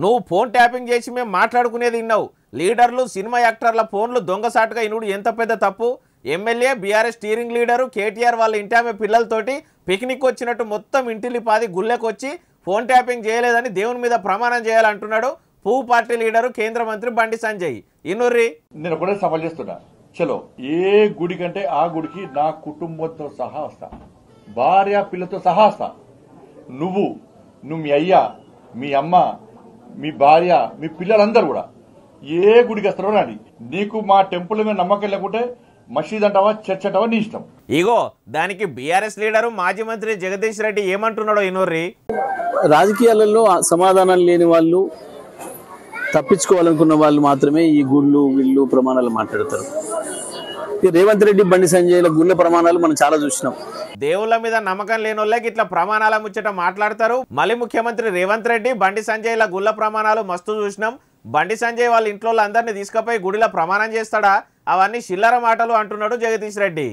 నువ్వు phone tapping చేసి మేము మాట్లాడుకునేది విన్నావు. లీడర్లు సినిమా యాక్టర్ల ఫోన్లు దొంగసాటుగా ఇనుడు ఎంత పెద్ద తప్పు. MLA BRS steering leader KTR వాళ్ళ ఇంటి ఆమె పిల్లలతోటి పిక్నిక్ వచ్చినట్టు మొత్తం ఇంటిలి పాది గుళ్ళెకొచ్చి ఫోన్ ట్యాపింగ్ చేయలేదని దేవుని మీద ప్రమాణం చేయాలంటున్నాడు పువ్వు పార్టీ లీడరు కేంద్ర మంత్రి బండి సంజయ్. ఇనుర్రి నేను ఒకటే సవాల్ చేస్తున్నా, చలో ఏ గుడి కంటే ఆ గుడికి నా కుటుంబంతో సహా వస్తా, భార్య పిల్లతో సహా వస్తా. నువ్వు మీ అయ్యా, మీ అమ్మ, మీ భార్య, మీ పిల్లలందరూ కూడా ఏ గుడికి వస్తారో నాడి. నీకు మా టెంపుల్ మీద నమ్మకం లేకుంటే మసీద్ అంటావా, చర్చ్ అంటావా, నీ ఇష్టం. ఇగో దానికి బీఆర్ఎస్ లీడరు మాజీ మంత్రి జగదీష్ రెడ్డి ఏమంటున్నాడో ఇనోర్రి. రాజకీయాలలో సమాధానం లేని వాళ్ళు, తప్పించుకోవాలనుకున్న వాళ్ళు మాత్రమే ఈ గుళ్ళు వీళ్ళు ప్రమాణాలు మాట్లాడతారు. రేవంత్ రెడ్డి బండి సంజయ్ల గుళ్ళ ప్రమాణాలు మనం చాలా చూసినాం. దేవుళ్ళ మీద నమ్మకం లేని వాళ్ళకి ఇట్లా ప్రమాణాల ముచ్చట మాట్లాడతారు. మళ్ళీ ముఖ్యమంత్రి రేవంత్ రెడ్డి బండి సంజయ్ల గుళ్ళ ప్రమాణాలు మస్తు చూసినాం. బండి సంజయ్ వాళ్ళ ఇంట్లో అందరినీ తీసుకుపోయి గుడిలో ప్రమాణం చేస్తాడా, అవన్నీ చిల్లర మాటలు అంటున్నాడు జగదీష్ రెడ్డి.